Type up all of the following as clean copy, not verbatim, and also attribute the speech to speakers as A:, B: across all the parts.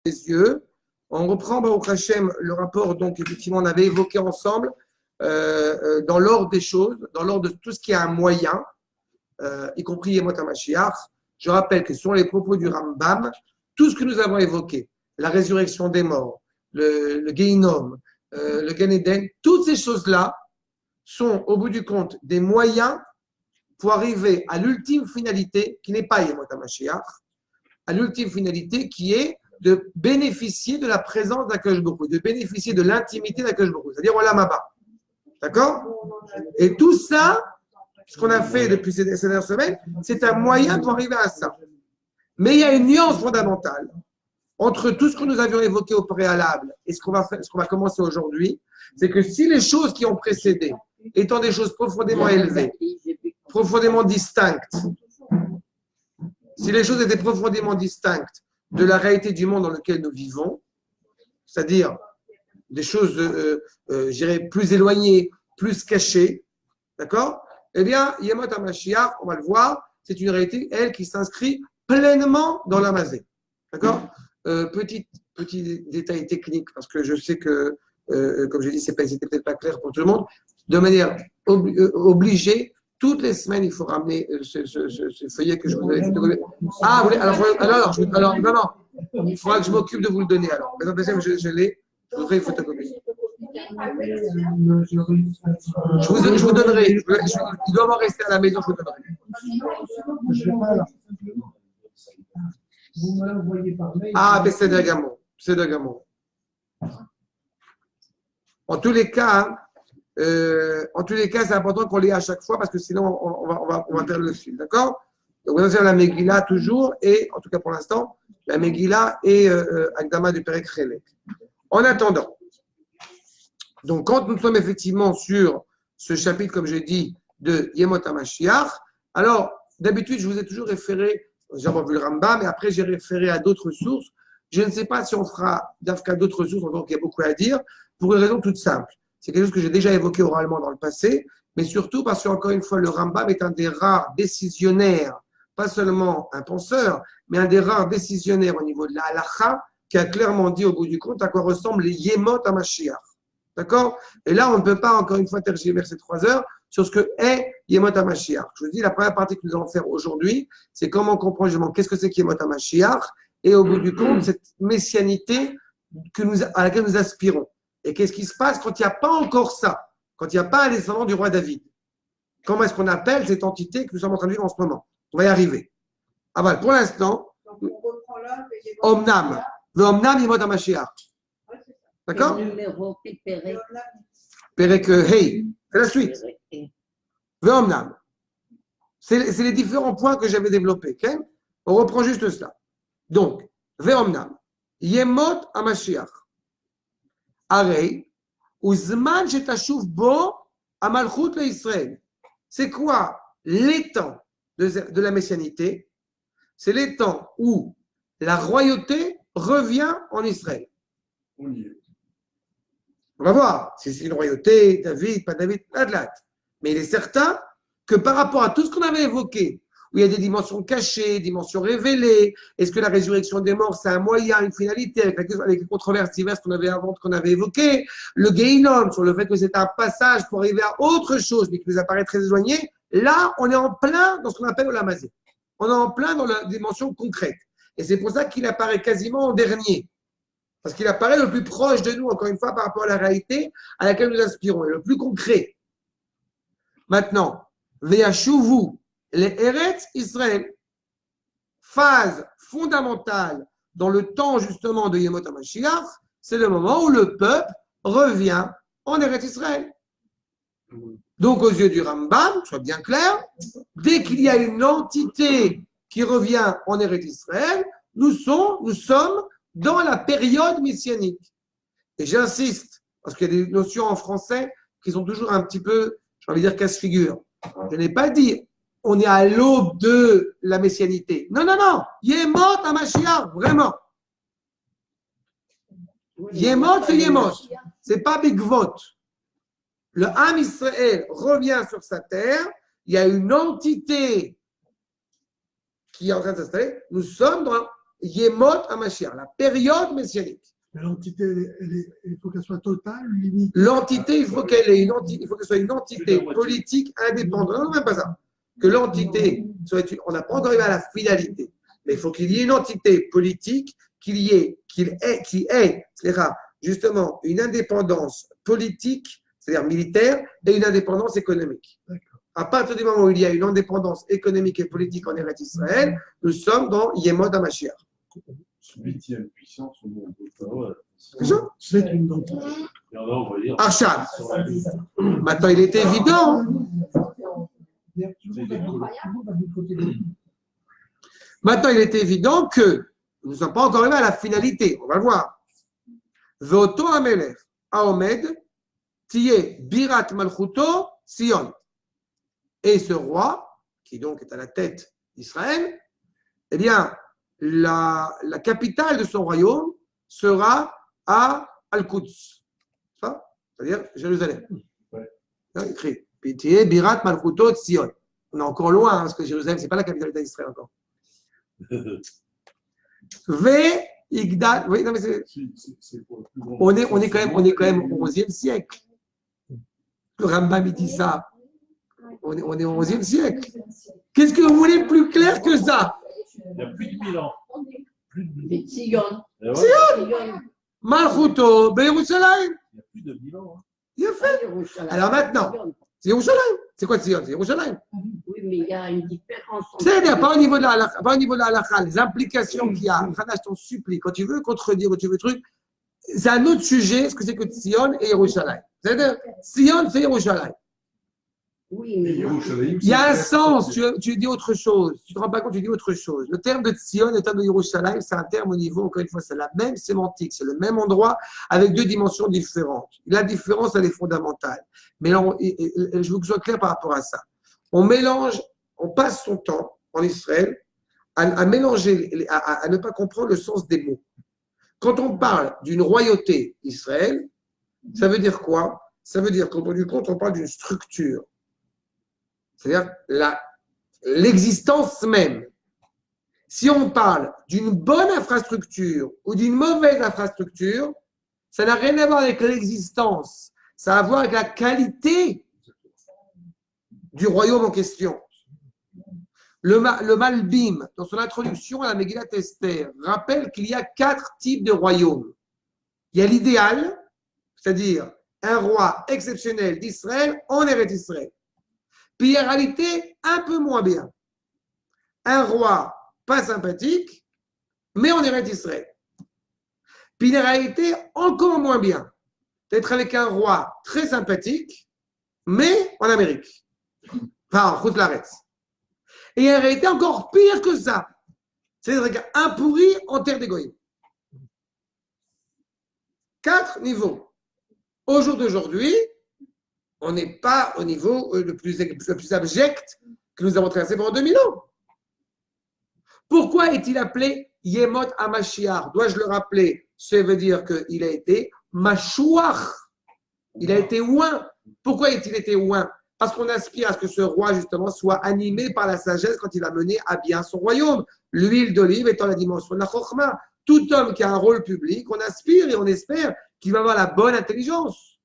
A: les yeux. On reprend Baruch Hashem le rapport, donc effectivement on avait évoqué ensemble dans l'ordre des choses, dans l'ordre de tout ce qui a un moyen, y compris Yemot HaMashiach. Je rappelle que sur les propos du Rambam, tout ce que nous avons évoqué, la résurrection des morts, le Gehinom, le Gan Eden, toutes ces choses-là sont au bout du compte des moyens pour arriver à l'ultime finalité qui n'est pas Yemot HaMashiach, à l'ultime finalité qui est de bénéficier de la présence d'Akadosh Baruch Hu, de bénéficier de l'intimité d'Akadosh Baruch Hu, c'est-à-dire Olam Haba. D'accord? Et tout ça, ce qu'on a fait depuis ces dernières semaines, c'est un moyen pour arriver à ça. Mais il y a une nuance fondamentale entre tout ce que nous avions évoqué au préalable et ce qu'on va commencer aujourd'hui, c'est que si les choses qui ont précédé, étant des choses profondément élevées, profondément distinctes, si les choses étaient profondément distinctes de la réalité du monde dans lequel nous vivons, c'est-à-dire des choses, je dirais, plus éloignées, plus cachées, d'accord? Eh bien, Yemot HaMashiach, on va le voir, c'est une réalité, elle, qui s'inscrit pleinement dans la Mazé. D'accord? Petit détail technique, parce que je sais que, comme je dis, c'était peut-être pas clair pour tout le monde, de manière obligée, toutes les semaines, il faut ramener ce feuillet que je vous avais fait. Ah, oui, alors, non, il faudra que je m'occupe de vous le donner. Alors, je l'ai, je voudrais une photocopie. Je vous donnerai, il doit m'en rester à la maison, je vous donnerai.
B: Vous me l'envoyez par mail.
A: Ah, mais c'est d'Agamo. En tous les cas, c'est important qu'on l'ait à chaque fois parce que sinon, on va perdre le fil. D'accord? Donc, on a la Megillah toujours et, en tout cas pour l'instant, la Megillah et Akdama du Perek Chelek. En attendant, donc quand nous sommes effectivement sur ce chapitre, comme j'ai dit, de Yemot HaMashiach, alors d'habitude, je vous ai toujours référé, j'ai vu le Rambam, mais après j'ai référé à d'autres sources. Je ne sais pas si on fera d'Afka d'autres sources, encore qu'il y a beaucoup à dire, pour une raison toute simple. C'est quelque chose que j'ai déjà évoqué oralement dans le passé, mais surtout parce qu'encore une fois, le Rambam est un des rares décisionnaires, pas seulement un penseur, mais un des rares décisionnaires au niveau de la halacha, qui a clairement dit au bout du compte à quoi ressemblent les Yemot HaMashiach. D'accord? Et là, on ne peut pas, encore une fois, tergiverser 3 heures sur ce que est Yemot HaMashiach. Je vous dis, la première partie que nous allons faire aujourd'hui, c'est comment comprendre justement qu'est-ce que c'est que Yemot HaMashiach, et au bout du compte, cette messianité à laquelle nous aspirons. Et qu'est-ce qui se passe quand il n'y a pas encore ça, quand il n'y a pas un descendant du roi David? Comment est-ce qu'on appelle cette entité que nous sommes en train de vivre en ce moment? On va y arriver. Ah voilà, pour l'instant, Omnam, le Omnam Yemot HaMashiach. D'accord? Perek Hey, c'est la suite. Ve'omnam. C'est les différents points que j'avais développés. Okay? On reprend juste cela. Donc, Ve'omnam. Yemot HaMashiach. Arei. Uzman shetashuv bo amalchut leIsraël. C'est quoi l'étang de la messianité? C'est l'étang où la royauté revient en Israël. On va voir si c'est une royauté, David, pas David, Adlat. Mais il est certain que par rapport à tout ce qu'on avait évoqué, où il y a des dimensions cachées, dimensions révélées, est-ce que la résurrection des morts, c'est un moyen, une finalité, avec les controverses diverses qu'on avait évoquées, le Gehinom, sur le fait que c'est un passage pour arriver à autre chose, mais qui nous apparaît très éloigné, là, on est en plein dans ce qu'on appelle Olam Hazé. On est en plein dans la dimension concrète. Et c'est pour ça qu'il apparaît quasiment en dernier. Parce qu'il apparaît le plus proche de nous, encore une fois, par rapport à la réalité à laquelle nous aspirons, et le plus concret. Maintenant, Ve'yashuvu, les Eretz Israël, phase fondamentale dans le temps justement de Yemot HaMashiach, c'est le moment où le peuple revient en Eretz Israël. Donc, aux yeux du Rambam, soit bien clair, dès qu'il y a une entité qui revient en Eretz Israël, nous sommes dans la période messianique. Et j'insiste, parce qu'il y a des notions en français qui sont toujours un petit peu, j'ai envie de dire, casse-figure. Je n'ai pas dit on est à l'aube de la messianité. Non. Yemot HaMashiach, vraiment. Yemot, c'est Yemot. C'est pas Bigvot. Le Ham Israël revient sur sa terre. Il y a une entité qui est en train de s'installer. Nous sommes dans Yemot HaMashiach, la période messianique.
B: L'entité, il faut qu'elle soit totale, limitée.
A: L'entité, il faut qu'elle soit une entité politique indépendante. Non, même pas ça. Que l'entité soit, on n'a pas encore arrivé à la finalité, mais il faut qu'il y ait une entité politique, qui ait, justement, une indépendance politique, c'est-à-dire militaire, et une indépendance économique. À partir du moment où il y a une indépendance économique et politique en Eretz Israël, nous sommes dans Yemot HaMashiach.
C: Huitième puissance au monde.
B: C'est une entité.
A: Arshad. Maintenant, il est évident. Maintenant, il est évident que nous ne sommes pas encore arrivés à la finalité. On va le voir. Veoto Amelech Aomed Tiye Birat Malchuto Sion. Et ce roi, qui donc est à la tête d'Israël, eh bien, la capitale de son royaume sera à Al-Quds, c'est-à-dire Jérusalem. Il écrit Tiye Birat Malchuto Sion. On est encore loin, parce que Jérusalem, ce n'est pas la capitale d'Israël encore. Igdal, oui, non, mais on est quand même au XIe siècle. Le Rambam dit ça. On est au XIe siècle. Qu'est-ce que vous voulez de plus clair que ça?
C: Il y a plus de 1000 ans.
D: Sion.
A: Sion. Malchuto, Yerushalayim.
C: Il y a plus de 1000 ans. Hein.
A: Il a fait. Alors maintenant, c'est Yerushalayim. C'est quoi Sion? C'est Yerushalayim.
D: Oui, mais il y a une différence.
A: C'est-à-dire, pas au niveau de la halakha, les implications qu'il y a. Khana, je t'en supplie, quand tu veux contredire, quand tu veux truc, c'est un autre sujet, ce que c'est que Sion et Yerushalayim. C'est-à-dire, Sion, c'est Yerushalayim.
D: Oui, mais
A: il y a un sens, tu dis autre chose. Tu ne te rends pas compte, tu dis autre chose. Le terme de Sion, le terme de Yerushalayim, c'est un terme au niveau, encore une fois, c'est la même sémantique, c'est le même endroit avec deux dimensions différentes. La différence, elle est fondamentale. Mais là, je veux que je sois clair par rapport à ça. On mélange, on passe son temps en Israël à mélanger, à ne pas comprendre le sens des mots. Quand on parle d'une royauté Israël, ça veut dire quoi? Ça veut dire qu'au bout du compte, on parle d'une structure. C'est-à-dire l'existence même. Si on parle d'une bonne infrastructure ou d'une mauvaise infrastructure, ça n'a rien à voir avec l'existence. Ça a à voir avec la qualité du royaume en question. Le Malbim, dans son introduction à la Megillat Esther, rappelle qu'il y a 4 types de royaumes. Il y a l'idéal, c'est-à-dire un roi exceptionnel d'Israël en Eretz Israël. Puis en réalité, un peu moins bien. Un roi pas sympathique, mais en Eretz Israël. Puis en réalité, encore moins bien. D'être avec un roi très sympathique, mais en Amérique. Enfin, en Khoutlaretz. Et en réalité, encore pire que ça. C'est-à-dire un pourri en terre d'égoïsme. 4 niveaux. Au jour d'aujourd'hui, on n'est pas au niveau le plus abject que nous avons traversé pendant 2000 ans. Pourquoi est-il appelé Yemot HaMashiach? Dois-je le rappeler? Ça veut dire qu'il a été Mashuach. Il a été oint. Pourquoi a-t-il été oint? Parce qu'on aspire à ce que ce roi, justement, soit animé par la sagesse quand il va mener à bien son royaume. L'huile d'olive étant la dimension de la chokhma. Tout homme qui a un rôle public, on aspire et on espère qu'il va avoir la bonne intelligence.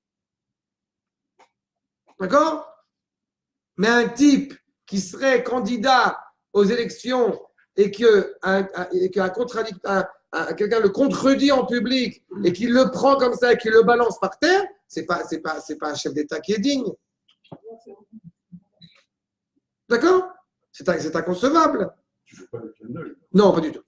A: D'accord? Mais un type qui serait candidat aux élections et qu'un contradicteur, quelqu'un le contredit en public et qu'il le prend comme ça et qu'il le balance par terre, c'est pas un chef d'État qui est digne. D'accord? C'est inconcevable.
C: Tu ne fais pas le clin d'œil.
A: Non, pas du tout.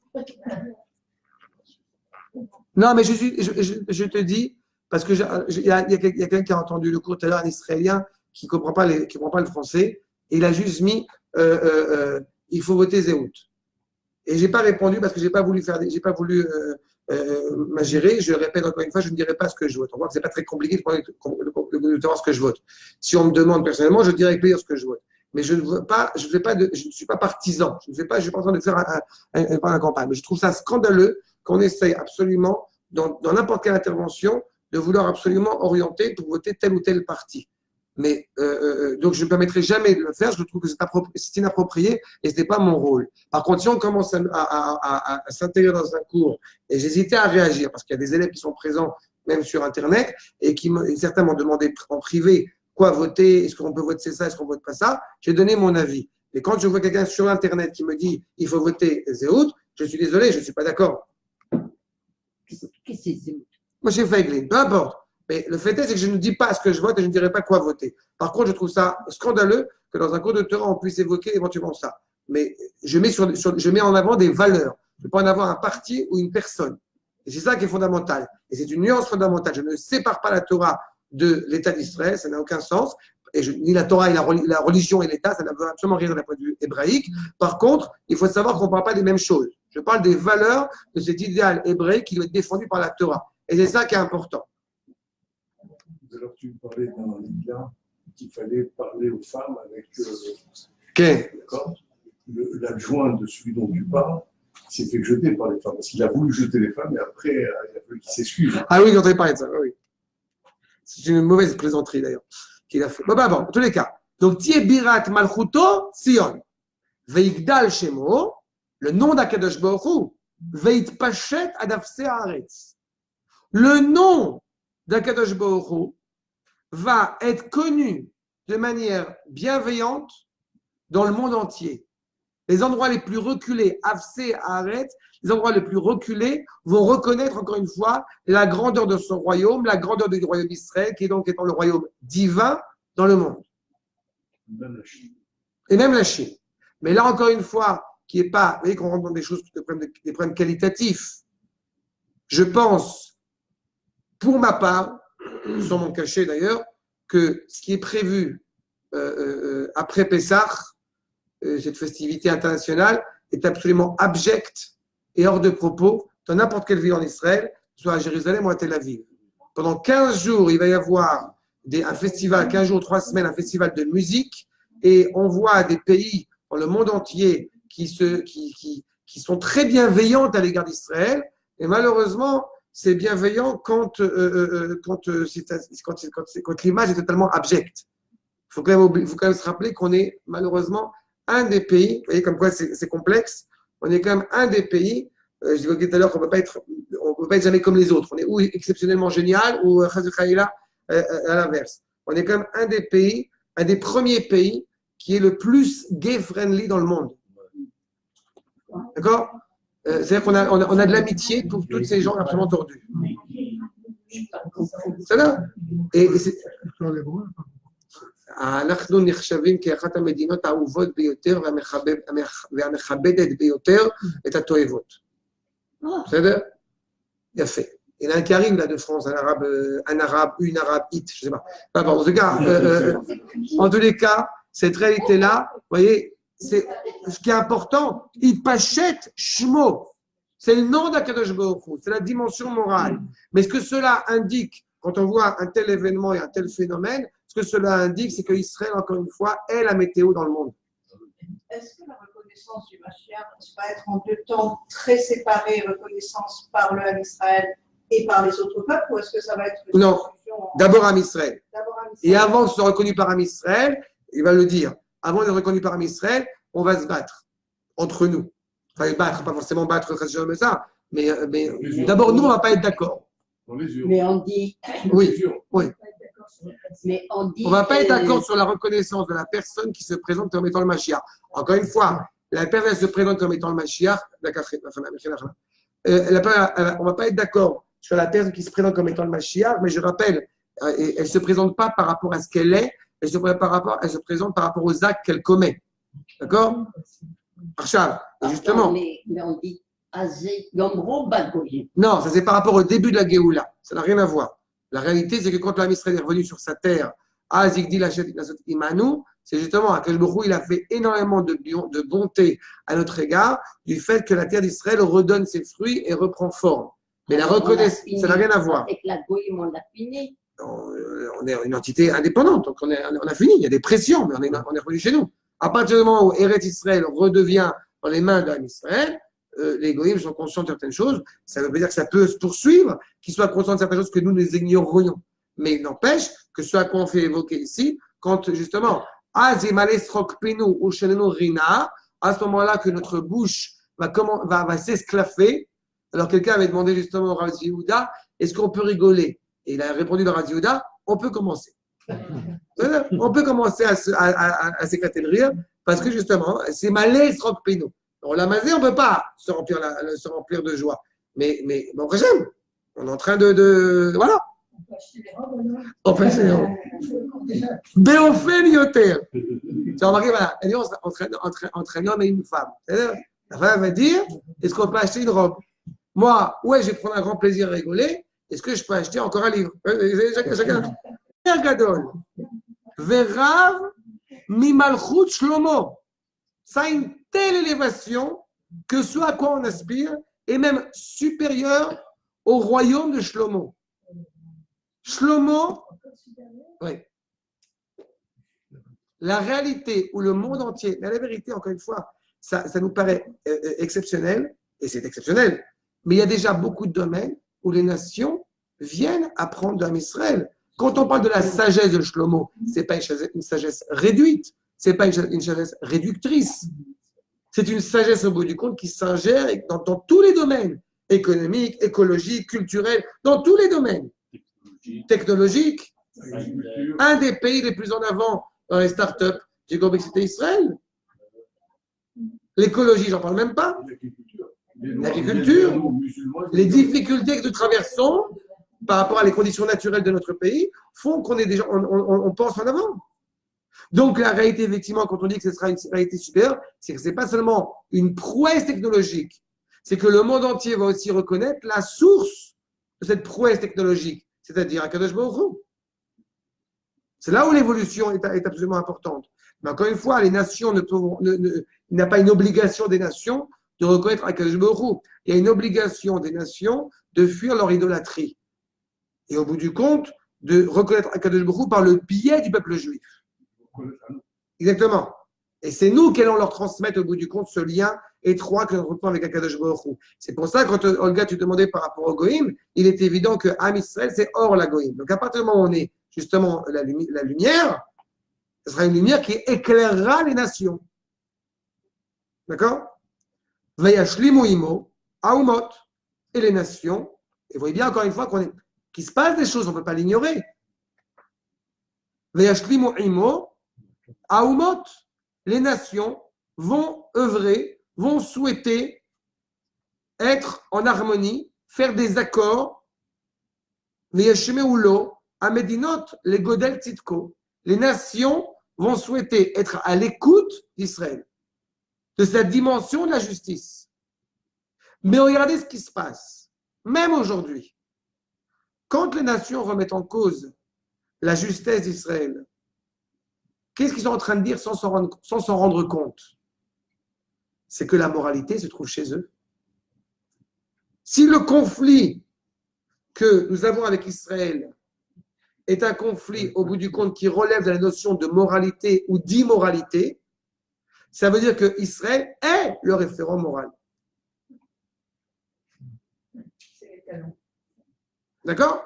A: Non, mais je te dis, parce que il y a quelqu'un qui a entendu le cours tout à l'heure, un Israélien qui ne comprend pas le français, et il a juste mis il faut voter Zéhout. Et je n'ai pas répondu parce que je n'ai pas voulu m'agérer. Je le répète encore une fois, je ne dirai pas ce que je vote. On voit que ce n'est pas très compliqué de savoir ce que je vote. Si on me demande personnellement, je dirai avec plaisir ce que je vote. Mais je ne suis pas partisan. Je ne suis pas en train de faire un campagne. Mais je trouve ça scandaleux qu'on essaye absolument, dans n'importe quelle intervention, de vouloir absolument orienter pour voter tel ou tel parti. Mais donc, je ne me permettrai jamais de le faire. Je trouve que c'est inapproprié et ce n'est pas mon rôle. Par contre, si on commence à s'intégrer dans un cours, et j'hésitais à réagir parce qu'il y a des élèves qui sont présents même sur Internet et certains m'ont demandé en privé quoi voter, est-ce qu'on peut voter ça, est-ce qu'on ne vote pas ça, j'ai donné mon avis. Et quand je vois quelqu'un sur Internet qui me dit il faut voter Zéhout, je suis désolé, je ne suis pas d'accord.
D: Qu'est-ce que c'est Zéhout?
A: Moi, j'ai Feiglin, peu importe. Mais le fait est, c'est que je ne dis pas ce que je vote et je ne dirai pas quoi voter. Par contre, je trouve ça scandaleux que dans un cours de Torah, on puisse évoquer éventuellement ça. Mais je mets en avant des valeurs. Je ne peux pas en avoir un parti ou une personne. Et c'est ça qui est fondamental. Et c'est une nuance fondamentale. Je ne sépare pas la Torah de l'État d'Israël, ça n'a aucun sens. Ni la Torah et la religion et l'État, ça n'a absolument rien d'un point de vue hébraïque. Par contre, il faut savoir qu'on ne parle pas des mêmes choses. Je parle des valeurs de cet idéal hébraïque qui doit être défendu par la Torah. Et c'est ça qui est important.
C: Alors, tu parlais dans l'État qu'il fallait parler aux femmes avec l'adjoint de celui dont tu parles. S'est fait jeter par les femmes, parce qu'il a voulu jeter les femmes, et après, il a fallu qu'il s'excuse.
A: Ah oui, j'entendais parler de ça, oui. C'est une mauvaise plaisanterie, d'ailleurs, qu'il a fait. Bon, en tous les cas. Donc, Tié Birat Malchuto, Sion. Veigdal Shemo, le nom d'Akadosh Baruch Hu, Veit Pachet Adafse Haaretz. Le nom d'Akadosh Baruch Hu va être connu de manière bienveillante dans le monde entier. Les endroits les plus reculés, Afsé, Haaretz, les endroits les plus reculés vont reconnaître encore une fois la grandeur de son royaume, la grandeur du royaume d'Israël, qui est donc étant le royaume divin dans le monde.
C: Même la Chine.
A: Et même la Chine. Mais là, encore une fois, qui est pas, vous voyez qu'on rentre dans des choses, des problèmes qualitatifs. Je pense, pour ma part, sans m'en cacher d'ailleurs, que ce qui est prévu après Pessah, cette festivité internationale, est absolument abjecte et hors de propos dans n'importe quelle ville en Israël, soit à Jérusalem ou à Tel Aviv. Pendant 15 jours, il va y avoir un festival, 15 jours, 3 semaines, un festival de musique, et on voit des pays dans le monde entier qui sont très bienveillantes à l'égard d'Israël, et malheureusement, c'est bienveillant quand l'image est totalement abjecte. Il faut quand même se rappeler qu'on est malheureusement un des pays, vous voyez comme quoi c'est complexe, on est quand même un des pays, je disais tout à l'heure qu'on ne peut pas être jamais comme les autres, on est ou exceptionnellement génial ou à l'inverse. On est quand même un des pays, un des premiers pays qui est le plus gay-friendly dans le monde. D'accord? C'est-à-dire qu'on a de l'amitié pour tous ces gens absolument tordus. C'est là. Et c'est... אנחנו נחשבים כאחת המדינות האהובות ביותר והמכבדת ביותר את התועבות. בסדר? יפה. Il y en a un qui arrive là de France, une arabe, it, je ne sais pas. En tous les cas, cette réalité-là, vous voyez, c'est ce qui est important. Il pachette shmo. C'est le nom d'Akadosh Baruch Hu, c'est la dimension morale. Mais ce que cela indique, quand on voit un tel événement et un tel phénomène, ce que cela indique, c'est qu'Israël, encore une fois, est la météo dans le monde.
E: Est-ce que la reconnaissance du Mashiach va être en deux temps très séparés, reconnaissance par le Ham Israël et par les autres peuples, ou est-ce que ça va être une
A: Non, d'abord Ham Israël. Et avant que ce soit reconnu par Ham Israël, il va le dire, avant d'être reconnu par Ham Israël, on va se battre entre nous. Enfin, battre, pas forcément battre ça, mais d'abord, nous, on ne va pas être d'accord.
D: Mais on dit.
A: Oui, oui.
D: Mais on dit.
A: On ne va pas être d'accord sur la reconnaissance de la personne qui se présente comme étant le Mashiach. Encore une fois, la personne se présente comme étant le Mashiach. On ne va pas être d'accord sur la personne qui se présente comme étant le Mashiach, mais je rappelle, elle ne se présente pas par rapport à ce qu'elle est, elle se présente par rapport aux actes qu'elle commet. D'accord? Arshal, justement.
D: Mais on dit Yomro Bagoyim.
A: Non, ça c'est par rapport au début de la Géoula. Ça n'a rien à voir. La réalité, c'est que quand l'Am Israël est revenu sur sa terre, c'est justement à Baruch Hu, il a fait énormément de bonté à notre égard du fait que la terre d'Israël redonne ses fruits et reprend forme. Mais la reconnaissance, ça n'a rien à voir.
D: Avec la Goïm, on a fini.
A: On est une entité indépendante, donc on a fini. Il y a des pressions, mais on est revenu chez nous. À partir du moment où Eretz Israël redevient dans les mains d'Am Israël, les Goïms sont conscients de certaines choses. Ça veut dire que ça peut se poursuivre, qu'ils soient conscients de certaines choses que nous ignorerions. Mais il n'empêche que ce à quoi on fait évoquer ici, quand justement, ou rina, à ce moment-là que notre bouche va s'esclaffer. Alors quelqu'un avait demandé justement au Rav Yehuda, est-ce qu'on peut rigoler? Et il a répondu au Rav Yehuda, on peut commencer. On peut commencer à s'éclater de rire parce que justement, c'est malais rockpino. On l'a masé, on ne peut pas se remplir de joie. Mais bon, j'aime. On est en train voilà. On peut acheter des robes. Béophène yoter. Tu as remarqué, voilà, elle dit entre un homme et une femme. La femme va dire, est-ce qu'on peut acheter une robe? Moi, ouais, je vais prendre un grand plaisir à rigoler. Est-ce que je peux acheter encore un livre? Chacun. Gadol. Verav mimalchut shlomo. Ça a une telle élévation que ce à quoi on aspire est même supérieur au royaume de Shlomo. Shlomo, oui. La réalité où le monde entier, mais la vérité, encore une fois, ça nous paraît exceptionnel, et c'est exceptionnel, mais il y a déjà beaucoup de domaines où les nations viennent apprendre d'Am Israël. Quand on parle de la sagesse de Shlomo, ce n'est pas une sagesse réduite, ce n'est pas une sagesse réductrice. C'est une sagesse au bout du compte qui s'ingère dans tous les domaines, économiques, écologiques, culturels, dans tous les domaines. Technologiques. Un des pays les plus en avant dans les startups, j'ai compris que c'était Israël. L'écologie, j'en parle même pas. L'agriculture, les difficultés que nous traversons par rapport à les conditions naturelles de notre pays font qu'on est déjà, on pense en avant. Donc la réalité, effectivement, quand on dit que ce sera une réalité supérieure, c'est que ce n'est pas seulement une prouesse technologique, c'est que le monde entier va aussi reconnaître la source de cette prouesse technologique, c'est-à-dire Akadosh Baruch Hu. C'est là où l'évolution est absolument importante. Mais encore une fois, les nations il n'y a pas une obligation des nations de reconnaître Akadosh Baruch Hu. Il y a une obligation des nations de fuir leur idolâtrie. Et au bout du compte, de reconnaître Akadosh Baruch Hu par le biais du peuple juif. Exactement. Et c'est nous qui allons leur transmettre au bout du compte ce lien étroit que nous retrouvons avec Akadosh Baruch Hu. C'est pour ça que quand Olga, tu demandais par rapport au Goïm, il est évident que Am Israël, c'est hors la Goïm. Donc à partir du moment où on est justement la lumière, ce sera une lumière qui éclairera les nations. D'accord? Vayashlimu imo, aumot. Et les nations, et vous voyez bien encore une fois qu'il se passe des choses, on ne peut pas l'ignorer. Vayashlimu imo, aumot. Les nations vont œuvrer, vont souhaiter être en harmonie, faire des accords. Vayashmeulo, amedinot, les godel tzitko. Les nations vont souhaiter être à l'écoute d'Israël, de sa dimension de la justice. Mais regardez ce qui se passe, même aujourd'hui. Quand les nations remettent en cause la justesse d'Israël, qu'est-ce qu'ils sont en train de dire sans s'en rendre compte? C'est que la moralité se trouve chez eux. Si le conflit que nous avons avec Israël est un conflit, au bout du compte, qui relève de la notion de moralité ou d'immoralité, ça veut dire que Israël est le référent moral. D'accord?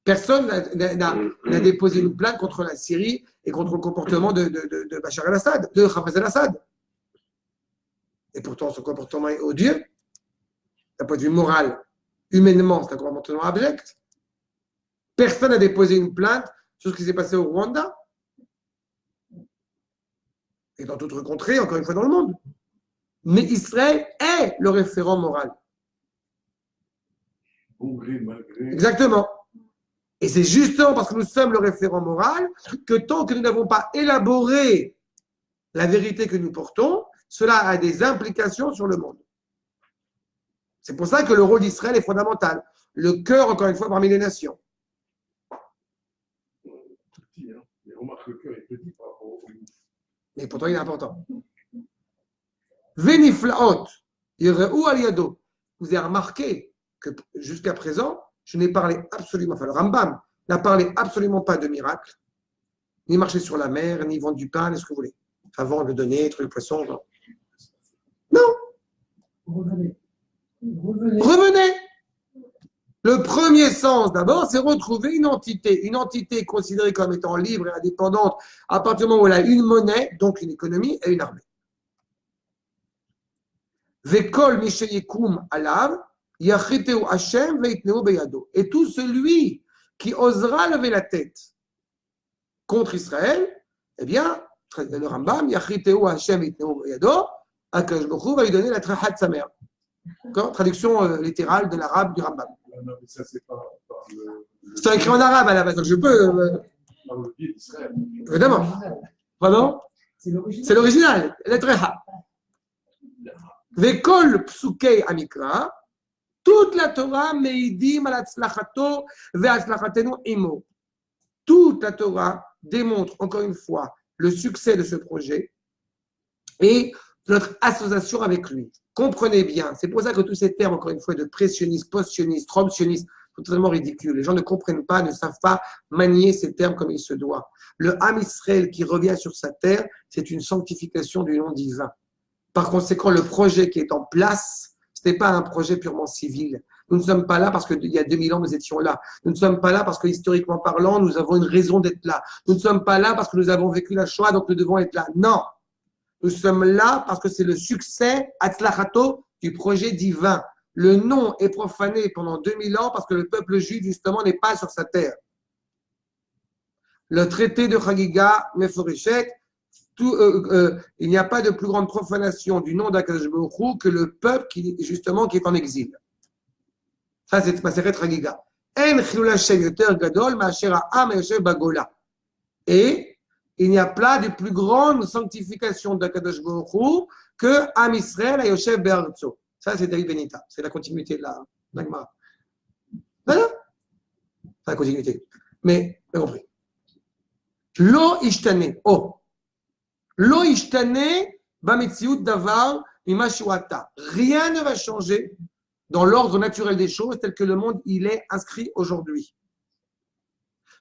A: Personne n'a déposé une plainte contre la Syrie et contre le comportement de Bachar el-Assad, de Hafez el-Assad. Et pourtant, son comportement est odieux. D'un point de vue moral, humainement, c'est un comportement abject. Personne n'a déposé une plainte sur ce qui s'est passé au Rwanda. Et dans d'autres contrées, encore une fois dans le monde. Mais Israël est le référent moral.
C: Bon gré, mal gré.
A: Exactement. Et c'est justement parce que nous sommes le référent moral que tant que nous n'avons pas élaboré la vérité que nous portons, cela a des implications sur le monde. C'est pour ça que le rôle d'Israël est fondamental. Le cœur, encore une fois, parmi les nations.
C: Petit, hein. Mais remarque, le cœur est petit par rapport au volume.
A: Mais pourtant, il est important. Veniflaot, Yereu Aliado. Vous avez remarqué que jusqu'à présent, je n'ai parlé absolument, enfin le Rambam n'a parlé absolument pas de miracle, ni marcher sur la mer, ni vendre du pain, ni ce que vous voulez. Enfin, vendre, le donner, trouver le poisson. Non.
B: Revenez.
A: Revenez. Le premier sens, d'abord, c'est retrouver une entité considérée comme étant libre et indépendante à partir du moment où elle a une monnaie, donc une économie et une armée. Vekol misheyekum alav, yachiteu Hashem veitneu beyado. Et tout celui qui osera lever la tête contre Israël, eh bien, le Rambam, yachiteu Hashem veitneu beyado, Akadosh Baruch Hu va lui donner la trahat de sa mère. Traduction littérale de l'arabe du Rambam.
C: Non, mais ça, c'est pas le.
A: C'est écrit en arabe à la base, donc je peux.
C: Par le biais d'Israël.
A: Évidemment. Pardon? C'est l'original, la traha. Vekol psukei amikra, toute la Torah meidim al atzlachato ve'atzlachatenu imo. Toute la Torah démontre encore une fois le succès de ce projet et notre association avec lui. Comprenez bien, c'est pour ça que tous ces termes, encore une fois, de pressionniste, post-sioniste, trompe-sioniste, sont totalement ridicules. Les gens ne comprennent pas, ne savent pas manier ces termes comme il se doit. Le Ham Israël qui revient sur sa terre, c'est une sanctification du nom divin. Par conséquent, le projet qui est en place, ce n'est pas un projet purement civil. Nous ne sommes pas là parce qu'il y a 2000 ans, nous étions là. Nous ne sommes pas là parce que, historiquement parlant, nous avons une raison d'être là. Nous ne sommes pas là parce que nous avons vécu la Shoah, donc nous devons être là. Non. Nous sommes là parce que c'est le succès, Atzlachato, du projet divin. Le nom est profané pendant 2000 ans parce que le peuple juif, justement, n'est pas sur sa terre. Le traité de Chagiga, Meforishet, il n'y a pas de plus grande profanation du nom d'Akadosh Baruch Hu que le peuple qui, justement, qui est en exil. Ça, c'est Maseret Chagiga. En chilul Hashem yoter gadol ma'asher ha'am hayoshev bagola. Et il n'y a pas de plus grande sanctification d'Akadosh Baruch Hu que Am Israël hayoshev be'artso. Ça, c'est David Benita. C'est la continuité de la Gemara. Voilà. C'est la continuité. Mais, vous avez compris. Lo ishtane. Oh. Lo ishtane b'metziut davar mima shuata. Rien ne va changer dans l'ordre naturel des choses tel que le monde il est inscrit aujourd'hui.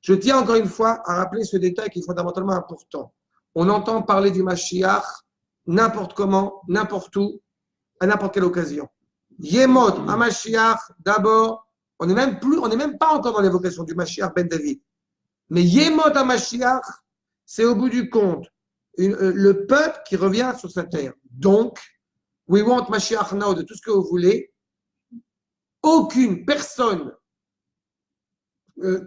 A: Je tiens encore une fois à rappeler ce détail qui est fondamentalement important. On entend parler du Mashiach n'importe comment, n'importe où, à n'importe quelle occasion. Yemot, un Mashiach, d'abord, on n'est même pas encore dans l'évocation du Mashiach ben David. Mais Yemot, un Mashiach, c'est au bout du compte le peuple qui revient sur sa terre. Donc, we want Mashiach now, de tout ce que vous voulez. Aucune personne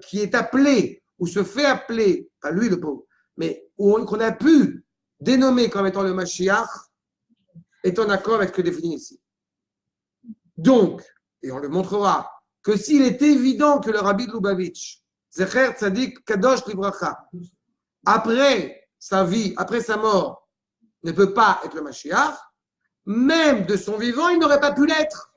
A: qui est appelé ou se fait appeler, pas lui le pauvre, mais qu'on a pu dénommer comme étant le Mashiach, est en accord avec ce que définit ici. Donc, et on le montrera, que s'il est évident que le Rabbi de Lubavitch, Zecher Tzadik Kadosh Livracha, après sa vie, après sa mort, ne peut pas être le Mashiach, même de son vivant, il n'aurait pas pu l'être.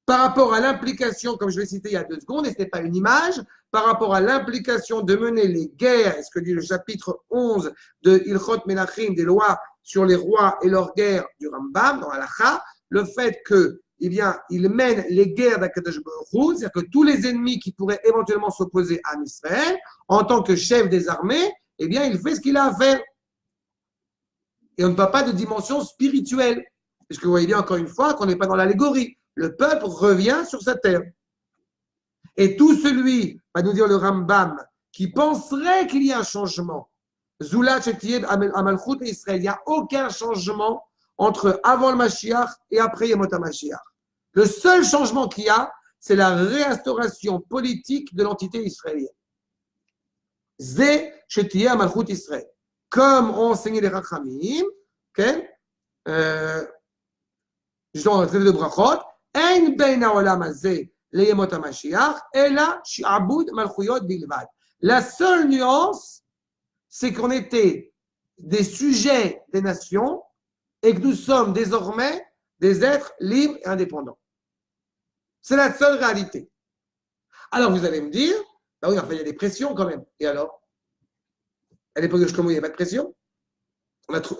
A: Par rapport à l'implication, comme je l'ai cité il y a 2 secondes, et ce n'est pas une image, par rapport à l'implication de mener les guerres, et ce que dit le chapitre 11 de Ilchot Menachim, des lois sur les rois et leurs guerres du Rambam, dans Halacha, le fait qu'il mène les guerres d'Akadosh Baruch Hu, c'est-à-dire que tous les ennemis qui pourraient éventuellement s'opposer à Israël, en tant que chef des armées, eh bien, il fait ce qu'il a à faire. Et on ne parle pas de dimension spirituelle, puisque vous voyez bien encore une fois qu'on n'est pas dans l'allégorie. Le peuple revient sur sa terre. Et tout celui, va nous dire le Rambam, qui penserait qu'il y a un changement, Zoulat Shetieb Amalchut et Israël, il n'y a aucun changement entre avant le Mashiach et après Yemot HaMashiach. Le seul changement qu'il y a, c'est la réinstauration politique de l'entité israélienne. Zé Shetieb Amalchut Israël. Comme ont enseigné les Rachamim, justement dans le traité de Brachot, En ben haolam hazeh leyemot hamashiach, ela shi'abud malchuyot bilvad. La seule nuance, c'est qu'on était des sujets des nations et que nous sommes désormais des êtres libres et indépendants. C'est la seule réalité. Alors vous allez me dire, bah oui, enfin il y a des pressions quand même. Et alors? À l'époque de Shlomo, il n'y avait pas de pression.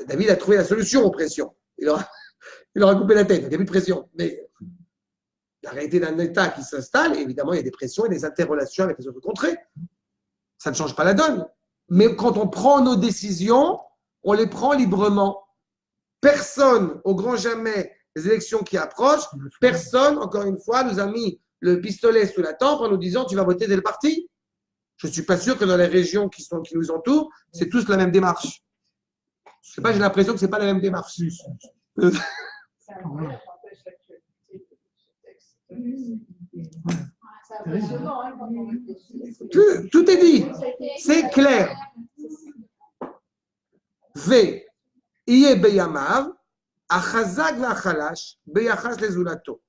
A: David a trouvé la solution aux pressions. Il aura coupé la tête, il n'y a plus de pression. Mais la réalité d'un État qui s'installe, évidemment, il y a des pressions et des interrelations avec les autres contrées. Ça ne change pas la donne. Mais quand on prend nos décisions, on les prend librement. Personne, au grand jamais, les élections qui approchent, personne, encore une fois, nous a mis le pistolet sous la tempe en nous disant tu vas voter tel parti. Je ne suis pas sûr que dans les régions qui nous entourent, c'est tous la même démarche. Je ne sais pas, j'ai l'impression que ce n'est pas la même démarche.
E: C'est incroyable, n'empêche l'actualité de ce texte. C'est impressionnant, hein, quand on réfléchit.
A: Tout est dit. C'est clair. V. Iye beyamav, achazak v'achalash, beyachas lezulato.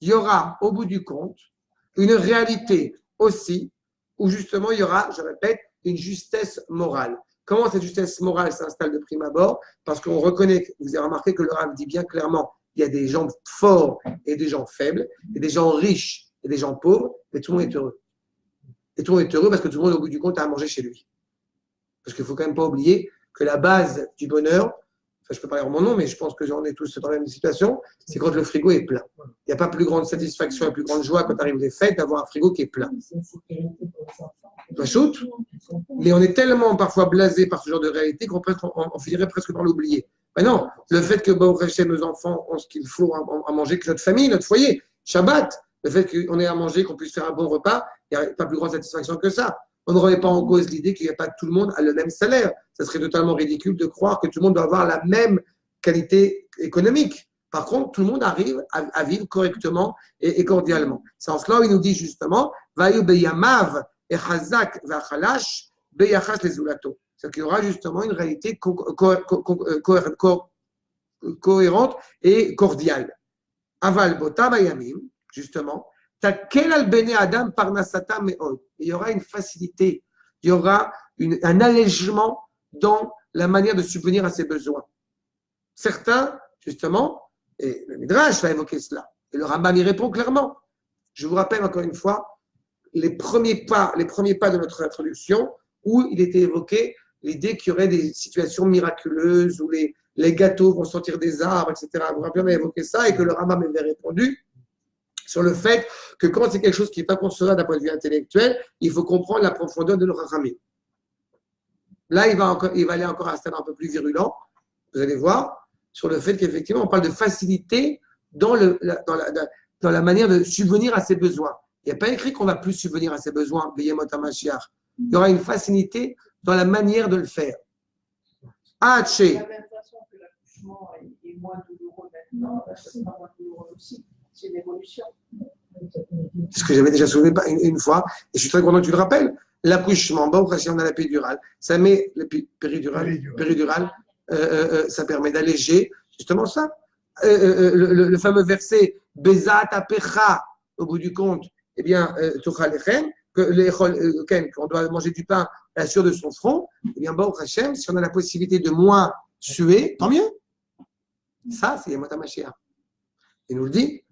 A: Il y aura, au bout du compte, une réalité aussi, où justement il y aura, je répète, une justesse morale. Comment cette justesse morale s'installe de prime abord? Parce qu'on reconnaît, vous avez remarqué que le Rav dit bien clairement, il y a des gens forts et des gens faibles, et des gens riches et des gens pauvres, mais tout le monde est heureux. Et tout le monde est heureux parce que tout le monde, au bout du compte, a à manger chez lui. Parce qu'il ne faut quand même pas oublier que la base du bonheur, enfin, je peux parler en mon nom, mais je pense que j'en ai tous dans la même situation, c'est quand le frigo est plein. Il n'y a pas plus grande satisfaction et plus grande joie quand arrivent les fêtes d'avoir un frigo qui est plein. Shoot. Mais on est tellement parfois blasé par ce genre de réalité qu'on finirait presque par l'oublier. Ben non, le fait que nos enfants ont ce qu'il faut à manger, que notre famille, notre foyer, Shabbat, le fait qu'on ait à manger, qu'on puisse faire un bon repas, il n'y a pas plus grande satisfaction que ça. On ne remet pas en cause l'idée qu'il n'y a pas tout le monde à le même salaire. Ça serait totalement ridicule de croire que tout le monde doit avoir la même qualité économique. Par contre, tout le monde arrive à vivre correctement et cordialement. C'est en cela où il nous dit justement Vayu beyamav et chazak v'achalash beyachas lezulato. C'est qu'il y aura justement une réalité cohérente et cordiale. Aval bota bayamim, justement. Il y aura une facilité, il y aura un allègement dans la manière de subvenir à ses besoins. Certains, justement, et le Midrash va évoquer cela, et le Rambam y répond clairement. Je vous rappelle encore une fois les premiers pas de notre introduction où il était évoqué l'idée qu'il y aurait des situations miraculeuses où les gâteaux vont sortir des arbres, etc. Vous vous rappelez, on a évoqué ça et que le Rambam avait répondu sur le fait que quand c'est quelque chose qui n'est pas concevable d'un point de vue intellectuel, il faut comprendre la profondeur de nos Rachamim. Là, il va aller encore à un stade un peu plus virulent, vous allez voir, sur le fait qu'effectivement, on parle de facilité dans la manière de subvenir à ses besoins. Il n'y a pas écrit qu'on va plus subvenir à ses besoins, Beyemot HaMashiach. Il y aura une facilité dans la manière de le faire.
E: De la même façon que l'accouchement est moins douloureux maintenant, ça sera moins douloureux aussi. C'est une évolution.
A: C'est ce que j'avais déjà soulevé une fois, et je suis très content que tu le rappelles. L'accouchement, on a la péridurale, ça met le péridurale, ça permet d'alléger justement ça. Le fameux verset Bezat apecha, au bout du compte, eh bien, qu'on doit manger du pain à la sueur de son front, eh bien, Baruch Hashem, si on a la possibilité de moins suer, tant mieux. Ça, c'est Yemot HaMashiach. Il nous le dit.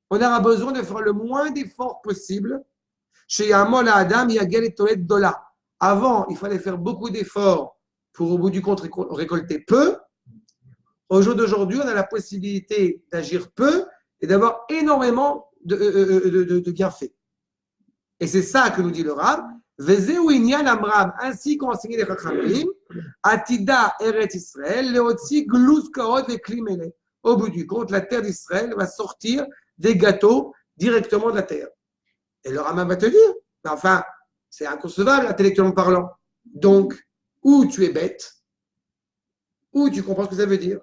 A: On aura besoin de faire le moins d'efforts possible. Avant, il fallait faire beaucoup d'efforts pour, au bout du compte, récolter peu. Au jour d'aujourd'hui, on a la possibilité d'agir peu et d'avoir énormément de bienfaits. Et c'est ça que nous dit le Rav. Ainsi qu'ont enseigné les Chachamim, Atida Eretz Israël, Leotzi Gluz Kaot Veklimele. Au bout du compte, la terre d'Israël va sortir des gâteaux directement de la terre. Et le Rambam va te dire, mais enfin, c'est inconcevable intellectuellement parlant. Donc, ou tu es bête, ou tu comprends ce que ça veut dire.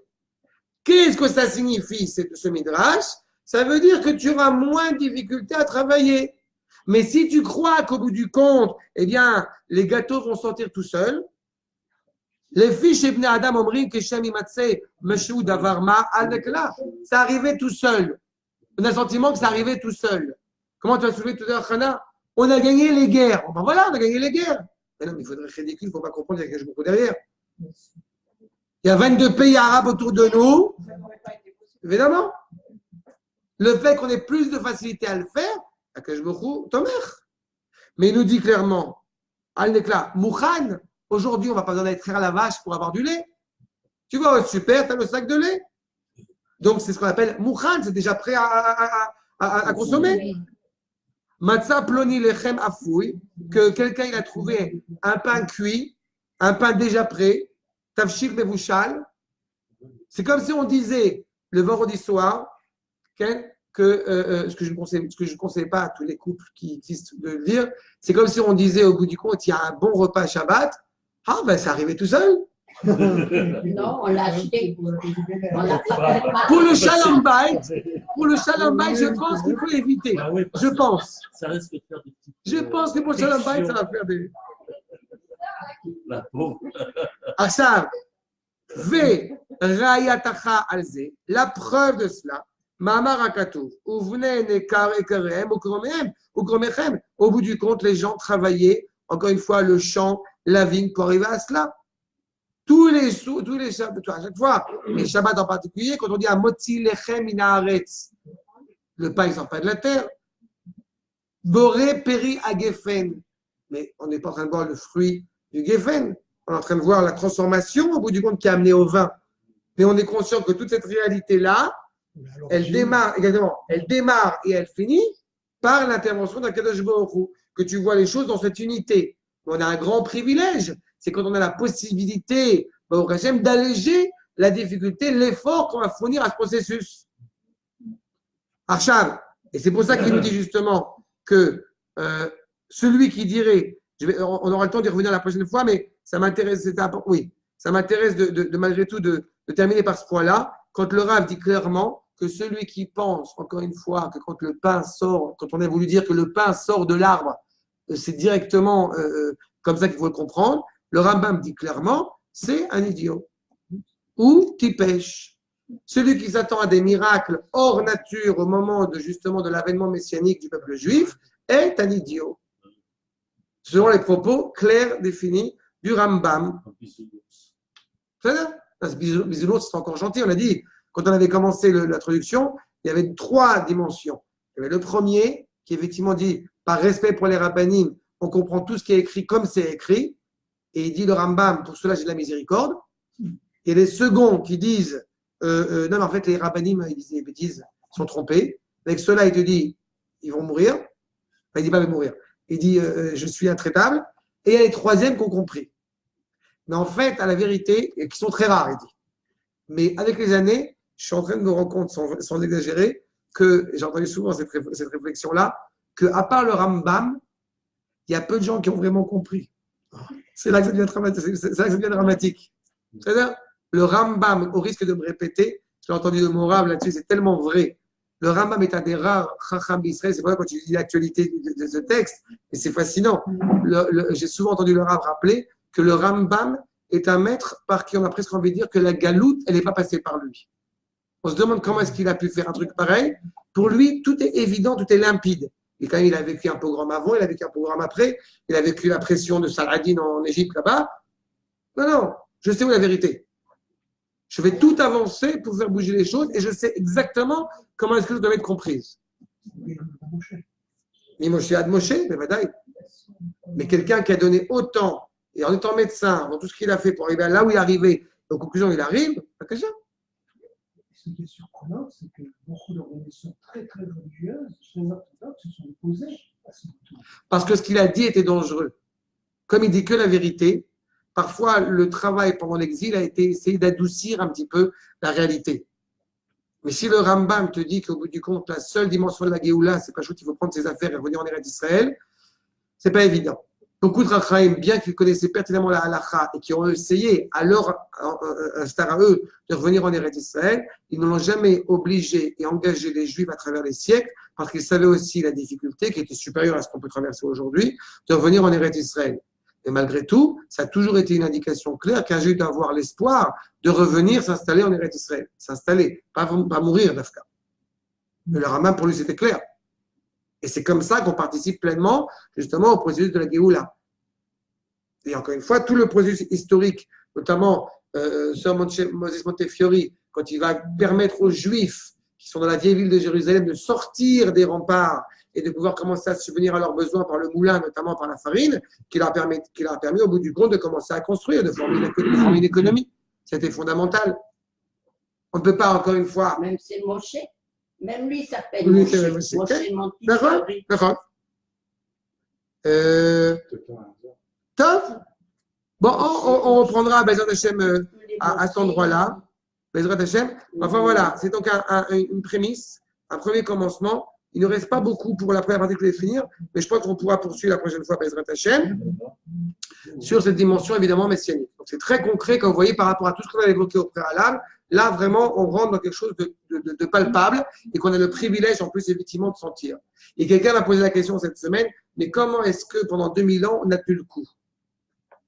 A: Qu'est-ce que ça signifie, ce midrash? Ça veut dire que tu auras moins de difficultés à travailler. Mais si tu crois qu'au bout du compte, eh bien, les gâteaux vont sortir tout seuls, les fiches Ibn Adam Omrim Keshem Imatse Meshu Davarma Alekla, ça arrivait tout seul. On a le sentiment que ça arrivait tout seul. Comment tu as soulevé tout à l'heure, Khana? On a gagné les guerres. Ben voilà, on a gagné les guerres. Mais non, mais il faudrait être ridicule, il ne faut pas comprendre qu'il y a quelque chose derrière. Il y a 22 pays arabes autour de nous. Évidemment. Le fait qu'on ait plus de facilité à le faire, mais il nous dit clairement, Al-Nekla, Mouchan, aujourd'hui, on ne va pas besoin d'aller traire la vache pour avoir du lait. Tu vas au super, tu as le sac de lait. Donc, c'est ce qu'on appelle Mouchan, c'est déjà prêt à consommer. Matzah ploni lechem afoui, que quelqu'un il a trouvé un pain cuit, un pain déjà prêt, tafshir bevouchal. C'est comme si on disait le vendredi soir, ce que je ne conseille pas à tous les couples qui existent de le dire, c'est comme si on disait au bout du compte, il y a un bon repas Shabbat. Ah, ben, ça arrivait tout seul.
D: Non, on l'a acheté. On l'a pas.
A: Pour le Shalom Bayit, je pense qu'il faut éviter.
F: Ah oui, parce
A: Je
F: que
A: pense.
F: Ça risque de faire des petites.
A: Je pense que pour le Shalom Bayit, ça va faire des.
F: La pauvre.
A: Asav, ve rayatacha alze, la preuve de cela, Mamar Akatouv, Ouvne nekar ekarem, ukromechem. Au bout du compte, les gens travaillaient, encore une fois, le champ, la vigne pour arriver à cela. Tous les Shabbats, à chaque fois, les Shabbats en particulier, quand on dit à Motzi lechem inaretz, le pain, il ne sort pas de la terre. Boré peri à Geffen, mais on n'est pas en train de voir le fruit du Geffen, on est en train de voir la transformation au bout du compte qui a amené au vin. Mais on est conscient que toute cette réalité-là, elle démarre et elle finit par l'intervention d'Akadosh Baruch Hu, que tu vois les choses dans cette unité. On a un grand privilège, c'est quand on a la possibilité, Baruch Hashem, d'alléger la difficulté, l'effort qu'on va fournir à ce processus. Arsham, et c'est pour ça qu'il nous dit justement que celui qui dirait, on aura le temps d'y revenir la prochaine fois, mais ça m'intéresse, ça m'intéresse de malgré tout de terminer par ce point-là, quand le Rav dit clairement que celui qui pense, encore une fois, que quand le pain sort, quand on a voulu dire que le pain sort de l'arbre, c'est directement comme ça qu'il faut le comprendre, le Rambam dit clairement, c'est un idiot. Ou tipèche. Celui qui s'attend à des miracles hors nature au moment de l'avènement messianique du peuple juif est un idiot. Selon les propos clairs, définis du Rambam. Bisounours, c'est encore gentil. On a dit, quand on avait commencé l'introduction, il y avait 3 dimensions. Il y avait le premier, qui effectivement dit, par respect pour les rabbanim, on comprend tout ce qui est écrit comme c'est écrit. Et il dit le Rambam, pour cela j'ai de la miséricorde. Et les seconds qui disent, non, mais en fait, les rabbanim, ils disent des bêtises, ils sont trompés. Avec cela, il te dit, ils vont mourir. Enfin, il ne dit pas ils vont mourir. Il dit, je suis intraitable. Et il y a les troisièmes qui ont compris. Mais en fait, à la vérité, et qui sont très rares, il dit. Mais avec les années, je suis en train de me rendre compte, sans exagérer, que j'ai entendu souvent cette réflexion-là, qu'à part le Rambam, il y a peu de gens qui ont vraiment compris. C'est là que ça devient dramatique. C'est-à-dire, le Rambam, au risque de me répéter, j'ai entendu le mot Rav là-dessus, c'est tellement vrai. Le Rambam est un des rares Chacham d'Israël, c'est pour ça quand tu dis l'actualité de ce texte, et c'est fascinant. J'ai souvent entendu le Rav rappeler que le Rambam est un maître par qui on a presque envie de dire que la galoute, elle n'est pas passée par lui. On se demande comment est-ce qu'il a pu faire un truc pareil. Pour lui, tout est évident, tout est limpide. Et quand il a vécu un pogrom avant, il a vécu un pogrom après, il a vécu la pression de Saladin en Égypte là-bas. Non, je sais où est la vérité. Je vais tout avancer pour faire bouger les choses et je sais exactement comment est-ce que je dois être comprise. Ni Moshe Ad Moshe, mais Vadaï. Mais quelqu'un qui a donné autant, et en étant médecin, dans tout ce qu'il a fait pour arriver là où il est arrivé, aux conclusions il arrive, pas que ça.
B: Ce qui est surprenant, c'est que beaucoup d'organisations très, très religieuses, très orthodoxes, se sont opposées à ce retour.
A: Parce que ce qu'il a dit était dangereux. Comme il dit que la vérité, parfois le travail pendant l'exil a été essayer d'adoucir un petit peu la réalité. Mais si le Rambam te dit qu'au bout du compte, la seule dimension de la Géoula, c'est pas juste qu'il faut prendre ses affaires et revenir en Eretz Israël, c'est pas évident. Beaucoup de Rachaim, bien qu'ils connaissaient pertinemment la halakha et qui ont essayé, à leur instar à eux, de revenir en Eretz Israël, ils ne l'ont jamais obligé et engagé les Juifs à travers les siècles, parce qu'ils savaient aussi la difficulté, qui était supérieure à ce qu'on peut traverser aujourd'hui, de revenir en Eretz Israël. Et malgré tout, ça a toujours été une indication claire qu'un Juif doit avoir l'espoir de revenir s'installer en Eretz Israël. S'installer, pas mourir d'Afka. Mais le Rambam, pour lui, c'était clair. Et c'est comme ça qu'on participe pleinement, justement, au processus de la Géoula. Et encore une fois, tout le processus historique, notamment Sir Moses Montefiore, quand il va permettre aux Juifs qui sont dans la vieille ville de Jérusalem de sortir des remparts et de pouvoir commencer à subvenir à leurs besoins par le moulin, notamment par la farine, qui leur a permis au bout du compte de commencer à construire, de former une économie. C'était fondamental. On ne peut pas, encore une fois…
D: Même c'est Moshe. Même lui s'appelle
A: Oui,
D: Moshe. Moshe
A: D'accord,
D: Montefiore.
A: d'accord. Top. Bon, on reprendra Bezat Hashem à cet endroit-là. Bezrat Hashem. Enfin voilà, c'est donc une prémisse, un premier commencement. Il ne reste pas beaucoup pour la première partie que je vais finir, mais je crois qu'on pourra poursuivre la prochaine fois Bezrat Hashem sur cette dimension évidemment messianique. Donc c'est très concret, comme vous voyez, par rapport à tout ce qu'on avait évoqué au préalable. Là, vraiment, on rentre dans quelque chose de palpable et qu'on a le privilège en plus effectivement de sentir. Et quelqu'un m'a posé la question cette semaine, mais comment est-ce que pendant 2000 ans, on a tenu le coup?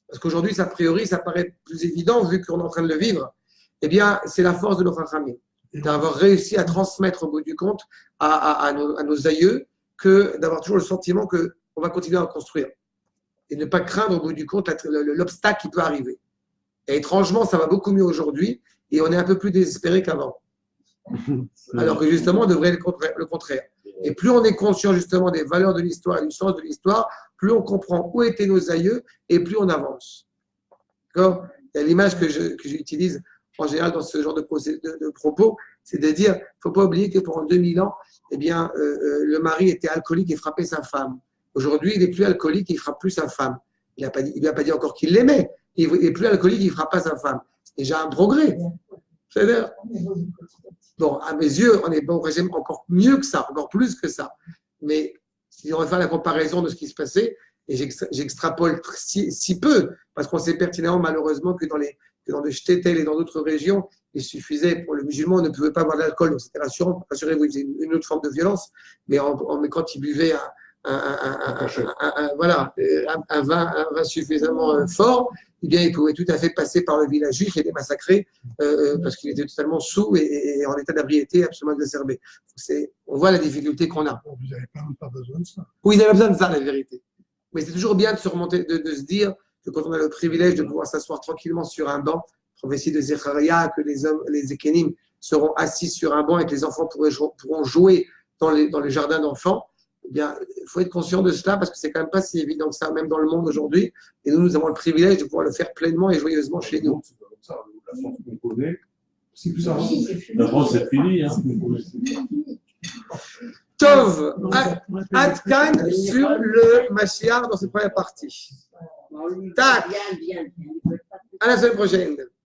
A: Parce qu'aujourd'hui, a priori, ça paraît plus évident vu qu'on est en train de le vivre. Eh bien, c'est la force de nos Chachamim, d'avoir réussi à transmettre au bout du compte à nos aïeux, que d'avoir toujours le sentiment qu'on va continuer à construire et ne pas craindre au bout du compte l'obstacle qui peut arriver. Et étrangement, ça va beaucoup mieux aujourd'hui et on est un peu plus désespéré qu'avant. Alors que justement, on devrait le contraire. Et plus on est conscient justement des valeurs de l'histoire et du sens de l'histoire, plus on comprend où étaient nos aïeux et plus on avance. D'accord? Il y a l'image que j'utilise en général dans ce genre de propos, c'est de dire, il ne faut pas oublier que pendant 2000 ans, eh bien, le mari était alcoolique et frappait sa femme. Aujourd'hui, il n'est plus alcoolique et il ne frappe plus sa femme. Il ne lui a pas dit encore qu'il l'aimait. Il n'est plus alcoolique, il ne frappe pas sa femme. C'est déjà un progrès. C'est-à-dire, bon, à mes yeux, on est bon régime encore mieux que ça, encore plus que ça. Mais si on va faire la comparaison de ce qui se passait, et j'extrapole si peu, parce qu'on sait pertinemment malheureusement que dans le shtetl et dans d'autres régions, il suffisait pour le musulman, on ne pouvait pas boire de l'alcool, donc c'était rassurant. Rassurez-vous, il faisait une autre forme de violence, mais quand il buvait un vin suffisamment fort, eh bien, il pouvait tout à fait passer par le village juif et les massacrer parce qu'il était totalement saoul et en état d'ébriété absolument exacerbé. On voit la difficulté qu'on a.
B: Vous n'avez pas besoin de ça.
A: Oui, ils avaient besoin de ça, la vérité. Mais c'est toujours bien de se remonter, de se dire que quand on a le privilège de pouvoir s'asseoir tranquillement sur un banc, prophétie de Zecharia, que les Ekenim seront assis sur un banc et que les enfants pourront jouer dans les jardins d'enfants, eh bien, il faut être conscient de cela parce que c'est quand même pas si évident que ça, même dans le monde aujourd'hui. Et nous avons le privilège de pouvoir le faire pleinement et joyeusement chez nous.
C: La France qu'on connaît, c'est plus avant.
F: La France, c'est fini. Hein.
A: Tov, Atkan sur le Mashiach dans cette première partie. Tac. À la semaine prochaine.